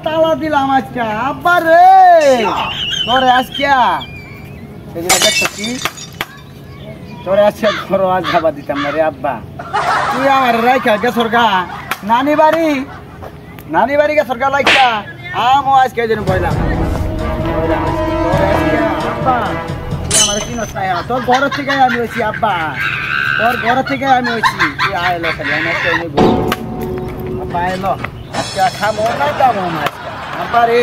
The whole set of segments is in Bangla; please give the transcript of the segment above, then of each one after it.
তালা দিলাম আজকে আব্বা রে তোরে আজকে তোরে আজকে ঘর আজ খাবার দিতাম না রে আব্বা তুই আমার রাইখা গেছর গা নানি বাড়ি গেছর গা লাইকা আমও আজকে যেন বইলাম আব্বা তুই আমার চিনস না তোর ঘর থেকে আমি হয়েছি আব্বা তোর ঘর থেকে আমি হয়েছি তুই আয়লো খালি আমি একটা নেব আব্বা এলো আজকে খাবো না যাবো না আজকে আব্বা রে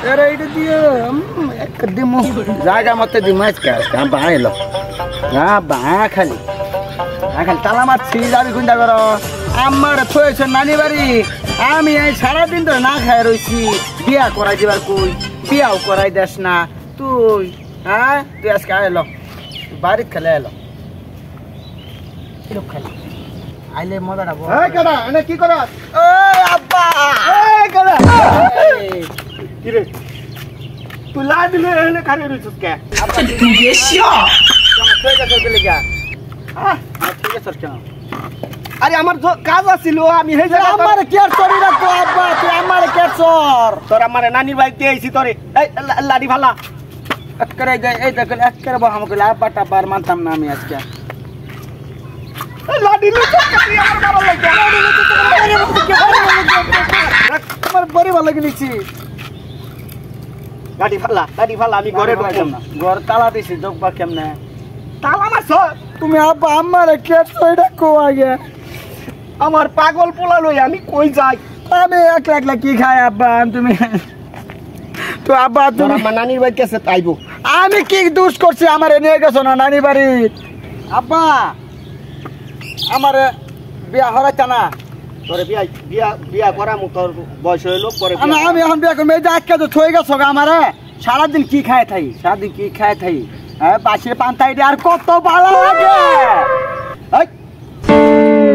এরে এটা দিয়ে একদম জায়গা মতো দিম আজকে আব্বা এলো আব্বা খালি তালা মারছি যাবি কোনটা করো আমার থয়েছে নানি বাড়ি আমি এই সারাদিন ধরে না খাই রয়েছি বিয়া করাই দিবার কই বিয়াও করাই দেস না তুই হ্যাঁ তুই আজকে এলো বাড়ির খেলে এলো খালি আইলে মজাটা কি কর আব্বা কি রে তুই লা দিলে এনে খালি রইছিস কে আব্বা তুই এসিও তুই গেছর গেলে গা হ্যাঁ তুই গেছর কেন আরে আমার কাজ আছিল আমি হে জায়গা আমার কেয়ার করি রাখো আব্বা তুই আমার কেয়ার কর তোর আমার নানি বাড়িতে আইছি তোরে এই লাডি ভালা একরে এই দেখেন একরে বাবা আমাকে আব্বা টাবার মানতাম না আমি আজকে লাডি লুচা করি আমার ভালো লাগে আমার বড় ভালো লাগছে লাডি ভালা আমি ঘরে ঢুকলাম না ঘর তালা দিছি জগবা কেমনে তালা মারছ তুমি আব্বা আমারে কেট কইরা কো আগে আমার পাগল পোলা লই আমি কই যাই আমি একলা কি খাই আব্বা তুমি তো আব্বা তুমি আমার নানির বাড়ি কাছে আইবো আমি কি দোষ করছি আমারে নিয়ে গেছো না নানি বাড়ি আব্বা আমারে বিয়া হরাইতা না তোরে বিয়া করামু তোর বয়স হইলো পরে আমি এখন বিয়া করব এই যে আজকে তো থই গেছো আমারে সারাদিন কি খায় থাই হ্যাঁ পাশে পান্তাই আর কত ভালো লাগে এই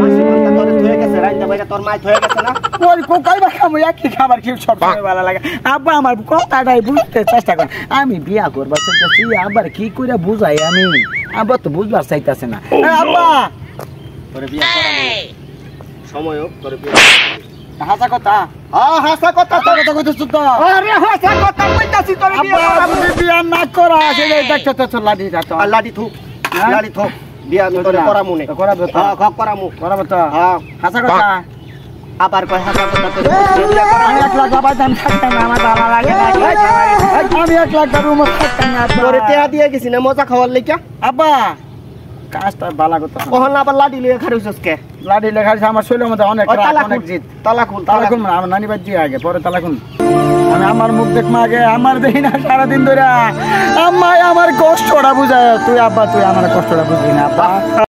পাশে পান্তা তোরে থই গেছে রাইন্দা বাইরে তোর মাই থই গেছে না ওই কইবা খামু একই খাবার কি সব ভালো লাগে আব্বা আমার কথাটাই বুঝতে চেষ্টা কর আমি বিয়া করব চাইতাছি আবার কি কইরা বুঝাই আমি আব্বা তো বুঝবার চাইতাছে না আব্বা তোরে বিয়া করানো সময় হোক তোরে বিয়া হাসা কথা কইতেছ তো আরে হাসা কথা কইতাছি তোরে বিয়া না করা সেটা দেখছ তো লাডি যাতো লাডি থু বিয়া তোরে করামু নে করাবো তো হ্যাঁ করাবো তো হ্যাঁ হাসা কথা আবার কই হাসা কথা তোরে আমি 1 লাখ বাবা দাম থাকতাম না আমার ভালো লাগে আমি 1 লাখ টাকা রুম থাকতাম না তোরে টেয়া দিয়ে গেছি না মজা খাওয়ার লাইকা আব্বা কাজটা বালা কথা ওহন আবার লাডি লিয়ে খারিছস কে লাডি লিয়ে খারিছ আমার শৈলের মধ্যে অনেক জিত তালা খুল আমার নানি বাদ দিয়ে আগে পরে তালা খুল আমি আমার মুখ দেখমা আগে আমার দেই না সারা দিন ধরে আম্মা আমার কষ্টটা বুঝায় তুই আব্বা তুই আমার কষ্টটা বুঝবি না আব্বা